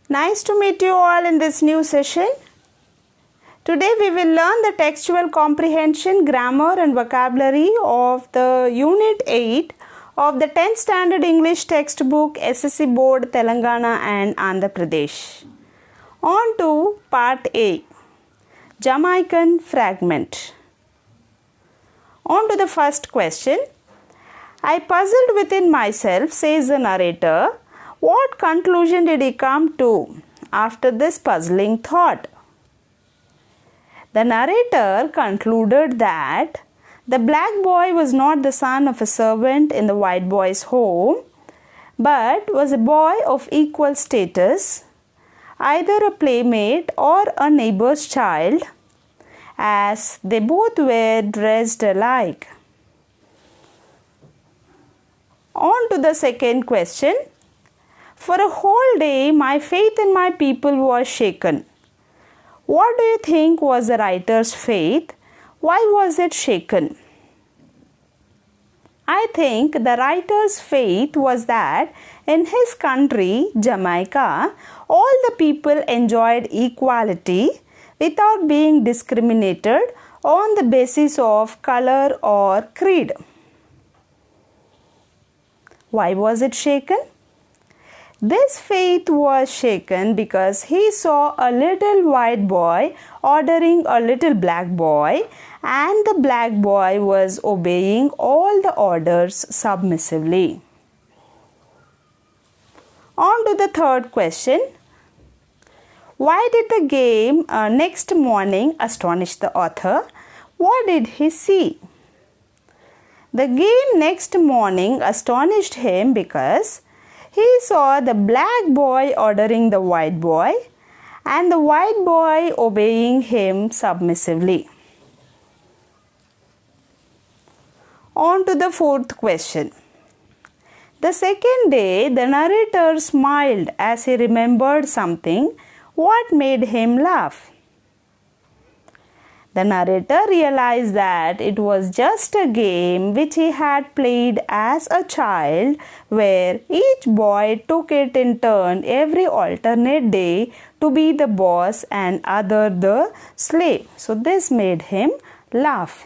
Nice to meet you all in this new session. Today we will learn the textual comprehension, grammar and vocabulary of the Unit 8 of the 10th Standard English textbook SSC Board Telangana and Andhra Pradesh. On to Part A, Jamaican fragment. On to the first question. I puzzled within myself, says the narrator. What conclusion did he come to after this puzzling thought? The narrator concluded that the black boy was not the son of a servant in the white boy's home, but was a boy of equal status, either a playmate or a neighbor's child, as they both were dressed alike. On to the second question. For a whole day, my faith in my people was shaken. What do you think was the writer's faith? Why was it shaken? I think the writer's faith was that in his country, Jamaica, all the people enjoyed equality without being discriminated on the basis of color or creed. Why was it shaken? This faith was shaken because he saw a little white boy ordering a little black boy, and the black boy was obeying all the orders submissively. On to the third question. Why did the game next morning astonish the author? What did he see? The game next morning astonished him because he saw the black boy ordering the white boy and the white boy obeying him submissively. On to the fourth question. The second day, the narrator smiled as he remembered something. What made him laugh? The narrator realized that it was just a game which he had played as a child, where each boy took it in turn every alternate day to be the boss and other the slave. So this made him laugh.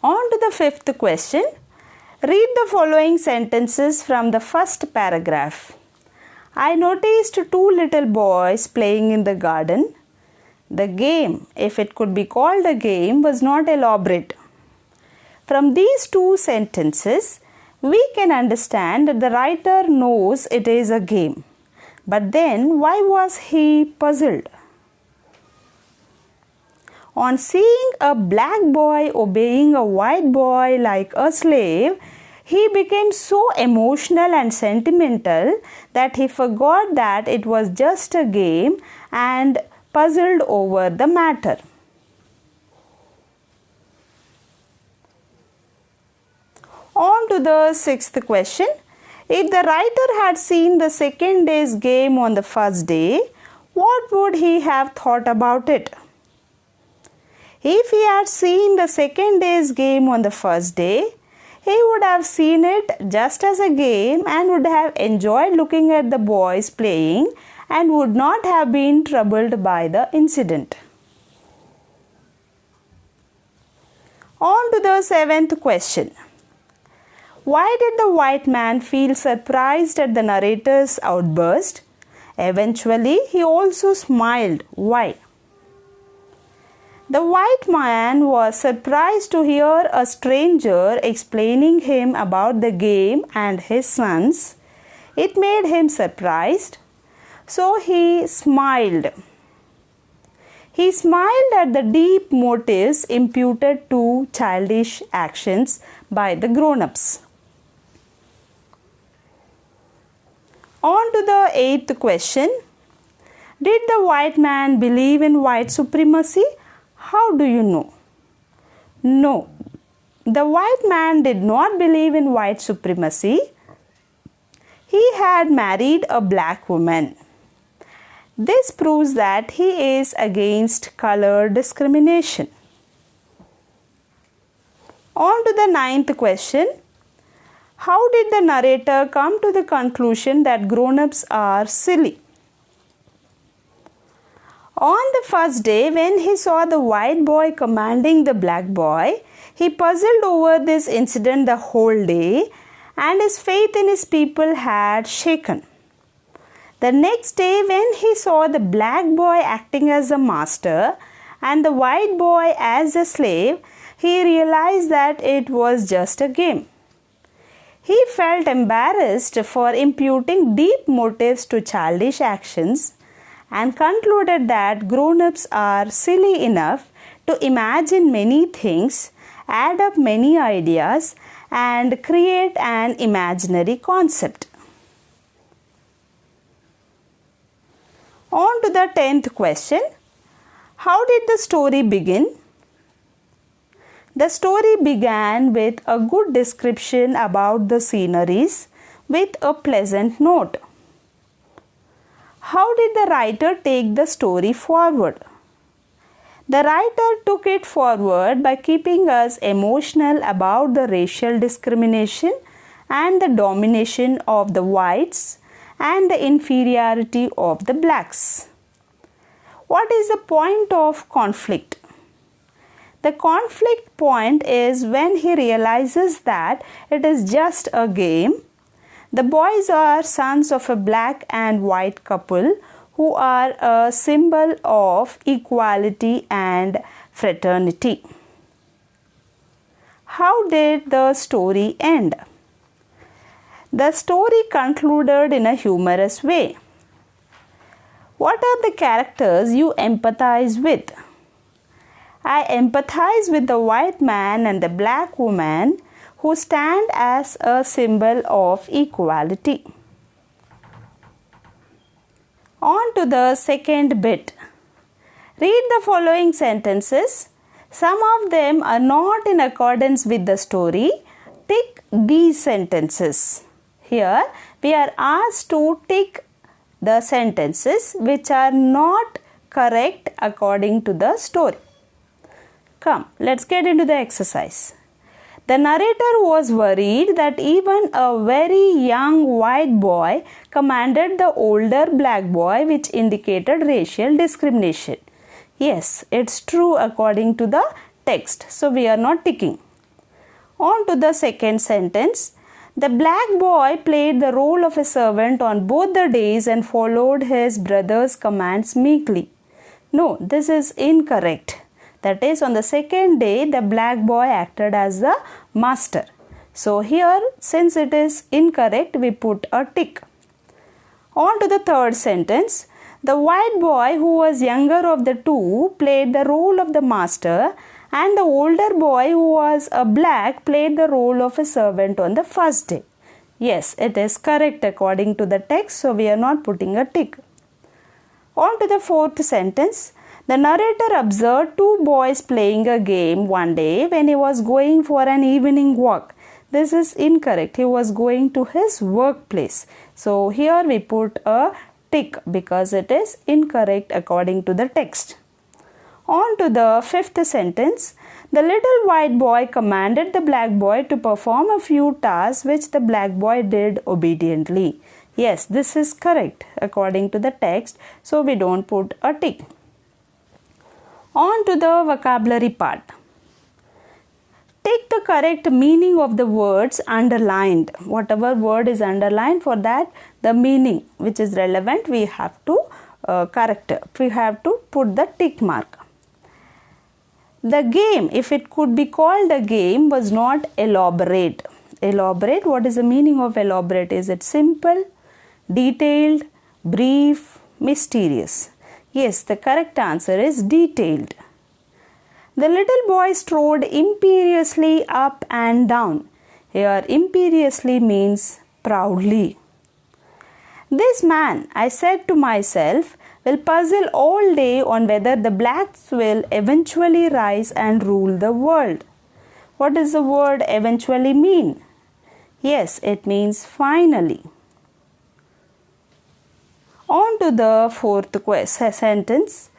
On to the fifth question. Read the following sentences from the first paragraph. I noticed two little boys playing in the garden. The game, if it could be called a game, was not elaborate. From these two sentences, we can understand that the writer knows it is a game. But then, why was he puzzled? On seeing a black boy obeying a white boy like a slave, he became so emotional and sentimental that he forgot that it was just a game and puzzled over the matter. On to the sixth question. If the writer had seen the second day's game on the first day, what would he have thought about it? If he had seen the second day's game on the first day, he would have seen it just as a game and would have enjoyed looking at the boys playing and would not have been troubled by the incident. On to the seventh question. Why did the white man feel surprised at the narrator's outburst? Eventually, he also smiled. Why? The white man was surprised to hear a stranger explaining him about the game and his sons. It made him surprised. So he smiled. He smiled at the deep motives imputed to childish actions by the grown-ups. On to the eighth question. Did the white man believe in white supremacy? How do you know? No, the white man did not believe in white supremacy. He had married a black woman. This proves that he is against color discrimination. On to the ninth question. How did the narrator come to the conclusion that grown-ups are silly? On the first day, when he saw the white boy commanding the black boy, he puzzled over this incident the whole day, and his faith in his people had shaken. The next day, when he saw the black boy acting as a master and the white boy as a slave, he realized that it was just a game. He felt embarrassed for imputing deep motives to childish actions and concluded that grown-ups are silly enough to imagine many things, add up many ideas, and create an imaginary concept. On to the 10th question. How did the story begin? The story began with a good description about the sceneries with a pleasant note. How did the writer take the story forward? The writer took it forward by keeping us emotional about the racial discrimination and the domination of the whites and the inferiority of the blacks. What is the point of conflict? The conflict point is when he realizes that it is just a game. The boys are sons of a black and white couple who are a symbol of equality and fraternity. How did the story end? The story concluded in a humorous way. What are the characters you empathize with? I empathize with the white man and the black woman who stand as a symbol of equality. On to the second bit. Read the following sentences. Some of them are not in accordance with the story. Tick these sentences. Here we are asked to tick the sentences which are not correct according to the story. Come, let's get into the exercise. The narrator was worried that even a very young white boy commanded the older black boy, which indicated racial discrimination. Yes, it's true according to the text, so we are not ticking. On to the second sentence. The black boy played the role of a servant on both the days and followed his brother's commands meekly. No, this is incorrect. That is, on the second day, the black boy acted as the master. So here, since it is incorrect, we put a tick. On to the third sentence. The white boy, who was younger of the two, played the role of the master, and the older boy, who was a black, played the role of a servant on the first day. Yes, it is correct according to the text, so we are not putting a tick. On to the fourth sentence. The narrator observed two boys playing a game one day when he was going for an evening walk. This is incorrect. He was going to his workplace. So here we put a tick because it is incorrect according to the text. On to the fifth sentence. The little white boy commanded the black boy to perform a few tasks which the black boy did obediently. Yes, this is correct according to the text, so we don't put a tick. On to the vocabulary part. Take the correct meaning of the words underlined. Whatever word is underlined, for that the meaning which is relevant we have to correct. We have to put the tick mark. The game, if it could be called a game, was not elaborate. Elaborate, what is the meaning of elaborate? Is it simple, detailed, brief, mysterious? Yes, the correct answer is detailed. The little boy strode imperiously up and down. Here, imperiously means proudly. This man, I said to myself, will puzzle all day on whether the blacks will eventually rise and rule the world. What does the word eventually mean? Yes, it means finally. On to the fourth sentence.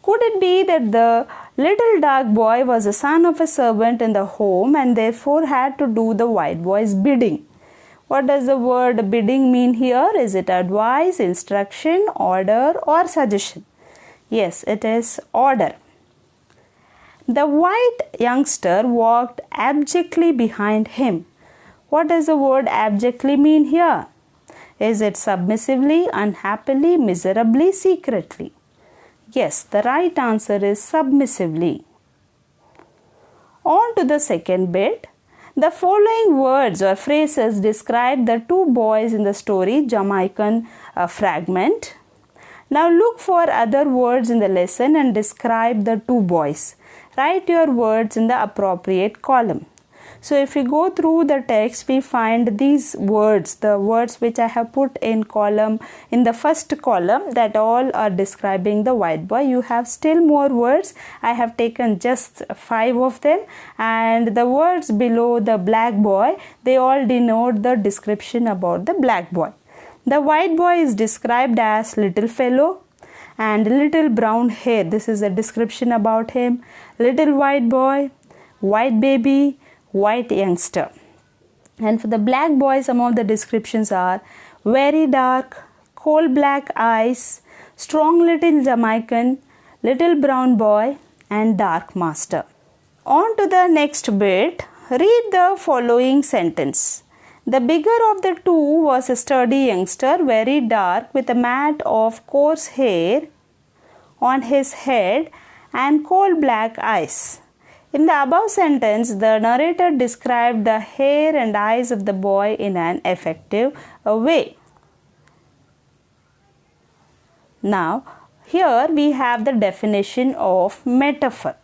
Could it be that the little dark boy was a son of a servant in the home and therefore had to do the white boy's bidding? What does the word bidding mean here? Is it advice, instruction, order, or suggestion? Yes, it is order. The white youngster walked abjectly behind him. What does the word abjectly mean here? Is it submissively, unhappily, miserably, secretly? Yes, the right answer is submissively. On to the second bit. The following words or phrases describe the two boys in the story Jamaican fragment. Now look for other words in the lesson and describe the two boys. Write your words in the appropriate column. So if we go through the text, we find these words, the words which I have put in the first column, that all are describing the white boy. You have still more words. I have taken just 5 of them, and the words below the black boy, they all denote the description about the black boy. The white boy is described as little fellow and little brown hair. This is a description about him. Little white boy, white baby, white youngster. And for the black boy, some of the descriptions are very dark, coal black eyes, strong little Jamaican, little brown boy, and dark master. On to the next bit. Read the following sentence. The bigger of the two was a sturdy youngster, very dark, with a mat of coarse hair on his head and coal black eyes. In the above sentence, the narrator described the hair and eyes of the boy in an effective way. Now, here we have the definition of metaphor.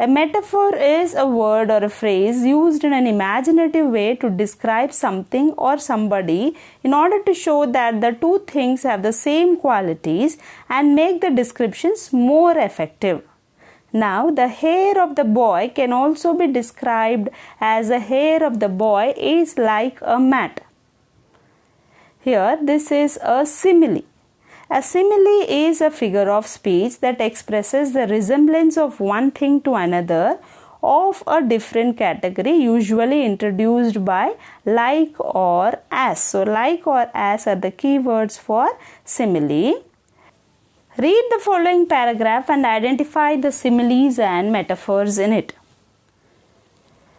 A metaphor is a word or a phrase used in an imaginative way to describe something or somebody in order to show that the two things have the same qualities and make the descriptions more effective. Now, the hair of the boy can also be described as the hair of the boy is like a mat. Here, this is a simile. A simile is a figure of speech that expresses the resemblance of one thing to another of a different category, usually introduced by like or as. So, like or as are the keywords for simile. Read the following paragraph and identify the similes and metaphors in it.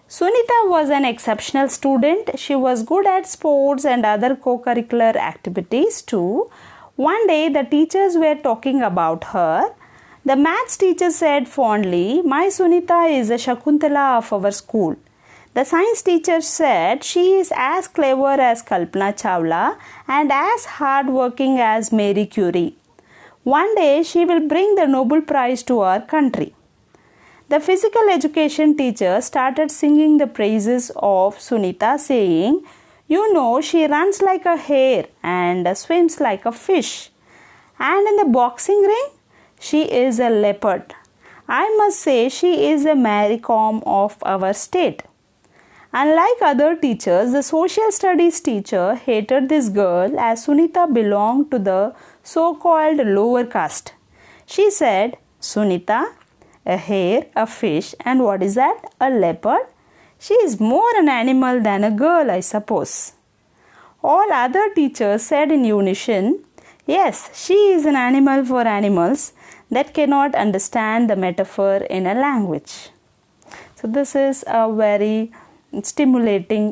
Sunita was an exceptional student. She was good at sports and other co-curricular activities too. One day the teachers were talking about her. The maths teacher said fondly, "My Sunita is a Shakuntala of our school." The science teacher said, "She is as clever as Kalpana Chawla and as hard-working as Marie Curie. One day she will bring the Nobel Prize to our country." The physical education teacher started singing the praises of Sunita, saying, "You know, she runs like a hare and swims like a fish. And in the boxing ring, she is a leopard. I must say she is a Mary Kom of our state." Unlike other teachers, the social studies teacher hated this girl as Sunita belonged to the so-called lower caste. She said, "Sunita, a hare, a fish, and what is that? A leopard? She is more an animal than a girl, I suppose." All other teachers said in unison, "Yes, she is an animal for animals that cannot understand the metaphor in a language." So this is a very stimulating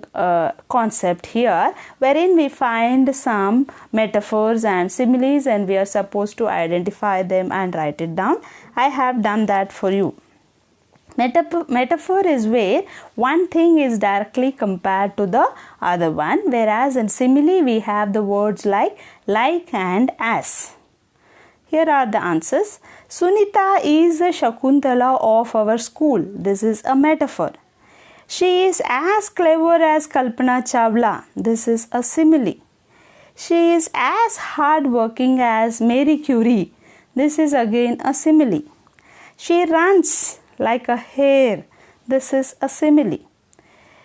concept here, wherein we find some metaphors and similes and we are supposed to identify them and write it down. I have done that for you. Metaphor is where one thing is directly compared to the other one, whereas in simile we have the words like and as. Here are the answers. Sunita is the Shakuntala of our school. This is a metaphor. She is as clever as Kalpana Chawla. This is a simile. She is as hard-working as Marie Curie. This is again a simile. She runs like a hare. This is a simile.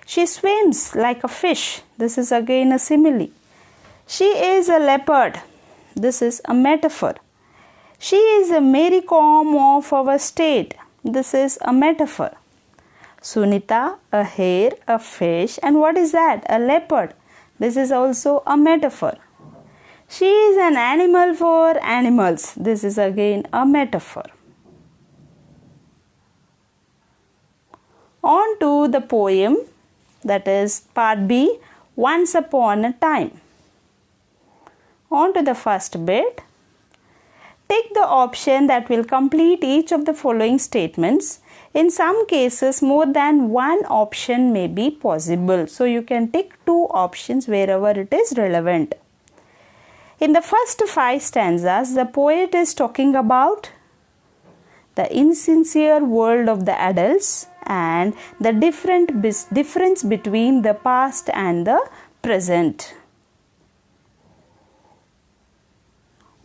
She swims like a fish. This is again a simile. She is a leopard. This is a metaphor. She is a Mary Kom of our state. This is a metaphor. Sunita, a hare, a fish, and what is that? A leopard. This is also a metaphor. She is an animal for animals. This is again a metaphor. On to the poem, that is part B, Once Upon a Time. On to the first bit. Take the option that will complete each of the following statements. In some cases, more than one option may be possible. So you can tick 2 options wherever it is relevant. In the first 5 stanzas, the poet is talking about the insincere world of the adults and the difference between the past and the present.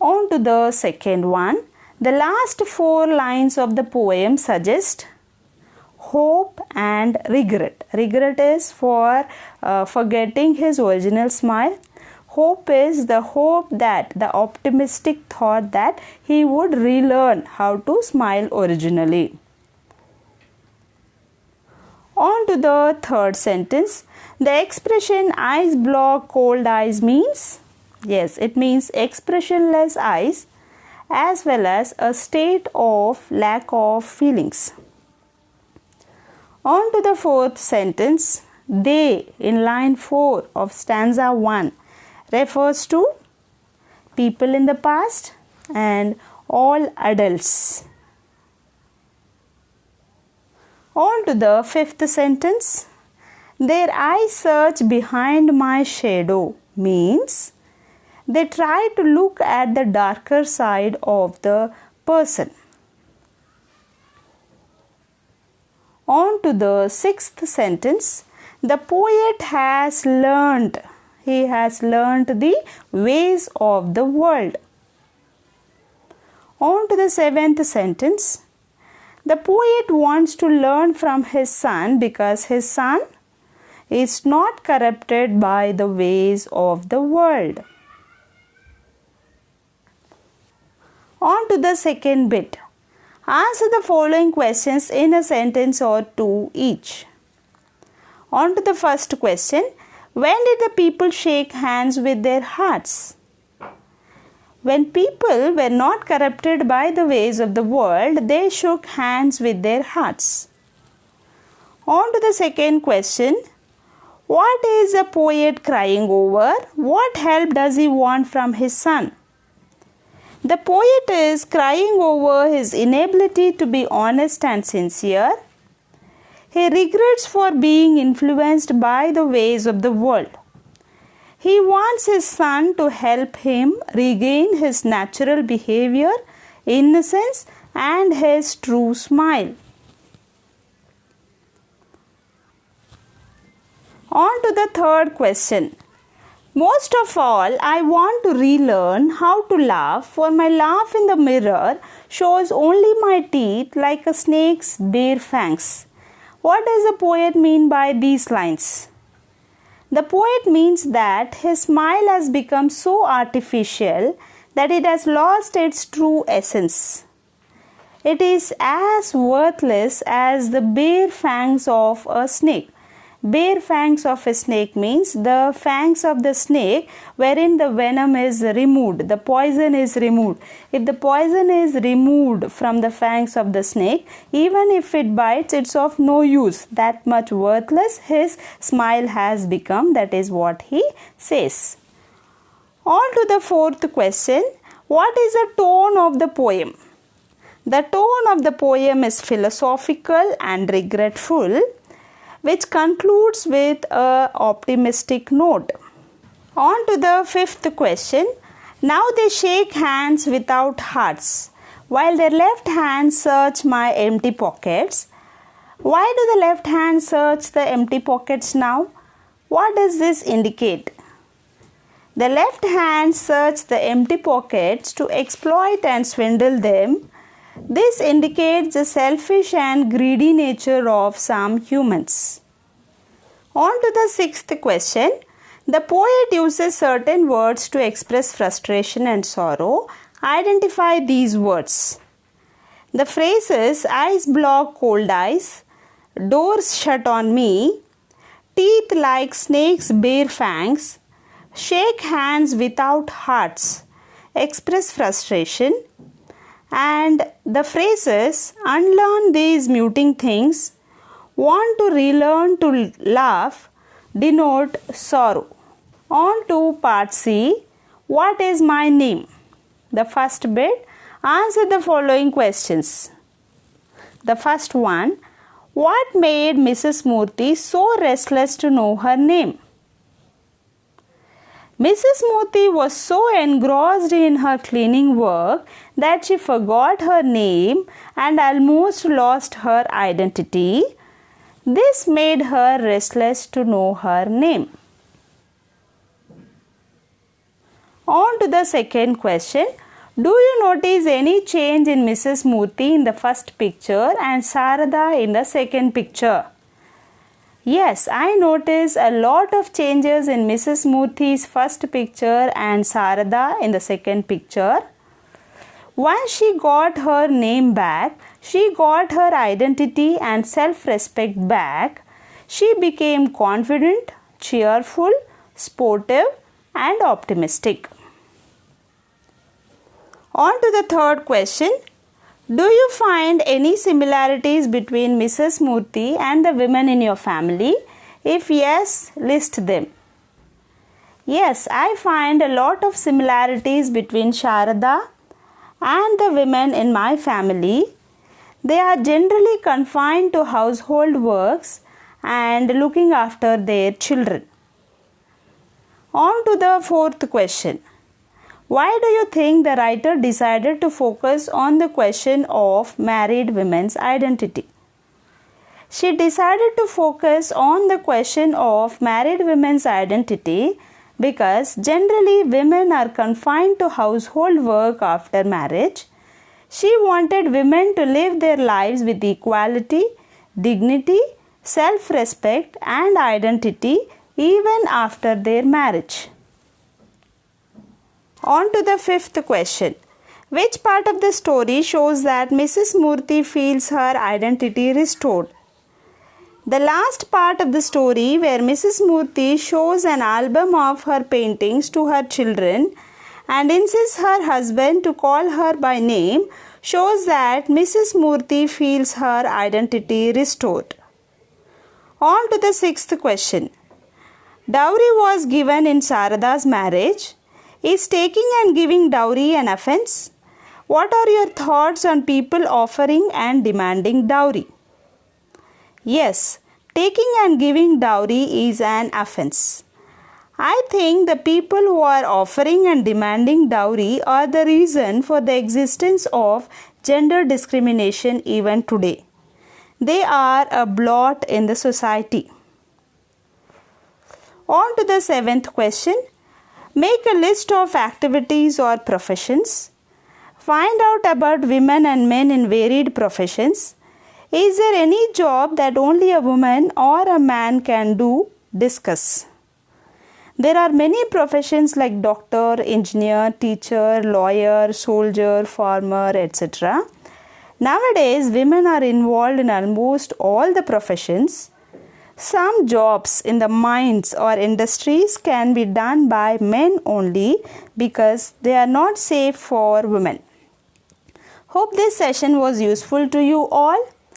On to the second one. The last 4 lines of the poem suggest hope and regret. Regret is for forgetting his original smile. Hope is the hope that, the optimistic thought that he would relearn how to smile originally. On to the third sentence. The expression eyes block cold eyes means, yes, it means expressionless eyes as well as a state of lack of feelings. On to the fourth sentence. They in line 4 of stanza 1 refers to people in the past and all adults. On to the fifth sentence. Their eyes search behind my shadow means they try to look at the darker side of the person. On to the sixth sentence. The poet has learned. He has learned the ways of the world. On to the seventh sentence. The poet wants to learn from his son because his son is not corrupted by the ways of the world. On to the second bit. Answer the following questions in a sentence or 2 each. On to the first question. When did the people shake hands with their hearts? When people were not corrupted by the ways of the world, they shook hands with their hearts. On to the second question. What is the poet crying over? What help does he want from his son? The poet is crying over his inability to be honest and sincere. He regrets for being influenced by the ways of the world. He wants his son to help him regain his natural behavior, innocence, and his true smile. On to the third question. Most of all, I want to relearn how to laugh, for my laugh in the mirror shows only my teeth like a snake's bare fangs. What does the poet mean by these lines? The poet means that his smile has become so artificial that it has lost its true essence. It is as worthless as the bare fangs of a snake. Bare fangs of a snake means the fangs of the snake wherein the venom is removed, the poison is removed. If the poison is removed from the fangs of the snake, even if it bites, it's of no use. That much worthless his smile has become. That is what he says. On to the fourth question. What is the tone of the poem? The tone of the poem is philosophical and regretful, which concludes with an optimistic note. On to the fifth question. Now they shake hands without hearts, while their left hands search my empty pockets. Why do the left hand search the empty pockets now? What does this indicate? The left hand search the empty pockets to exploit and swindle them. This indicates the selfish and greedy nature of some humans. On to the sixth question. The poet uses certain words to express frustration and sorrow. Identify these words. The phrases eyes block cold eyes, doors shut on me, teeth like snakes bare fangs, shake hands without hearts, express frustration, and the phrases unlearn these muting things, want to relearn to laugh denote sorrow. On to part C. What is my name? The first bit, answer the following questions. The first one, what made Mrs. Murthy so restless to know her name? Mrs. Murthy was so engrossed in her cleaning work that she forgot her name and almost lost her identity. This made her restless to know her name. On to the second question. Do you notice any change in Mrs. Murthy in the first picture and Sarada in the second picture? Yes, I notice a lot of changes in Mrs. Murthy's first picture and Sarada in the second picture. Once she got her name back, she got her identity and self-respect back. She became confident, cheerful, sportive, and optimistic. On to the third question. Do you find any similarities between Mrs. Murthy and the women in your family? If yes, list them. Yes, I find a lot of similarities between Sharada and the women in my family. They are generally confined to household works and looking after their children. On to the fourth question. Why do you think the writer decided to focus on the question of married women's identity? She decided to focus on the question of married women's identity because generally women are confined to household work after marriage. She wanted women to live their lives with equality, dignity, self-respect, and identity even after their marriage. On to the fifth question. Which part of the story shows that Mrs. Murthy feels her identity restored? The last part of the story, where Mrs. Murthy shows an album of her paintings to her children and insists her husband to call her by name, shows that Mrs. Murthy feels her identity restored. On to the sixth question. Dowry was given in Sarada's marriage. Is taking and giving dowry an offense? What are your thoughts on people offering and demanding dowry? Yes, taking and giving dowry is an offense. I think the people who are offering and demanding dowry are the reason for the existence of gender discrimination even today. They are a blot in the society. On to the seventh question. Make a list of activities or professions. Find out about women and men in varied professions. Is there any job that only a woman or a man can do? Discuss. There are many professions like doctor, engineer, teacher, lawyer, soldier, farmer, etc. Nowadays, women are involved in almost all the professions. Some jobs in the mines or industries can be done by men only because they are not safe for women. Hope this session was useful to you all.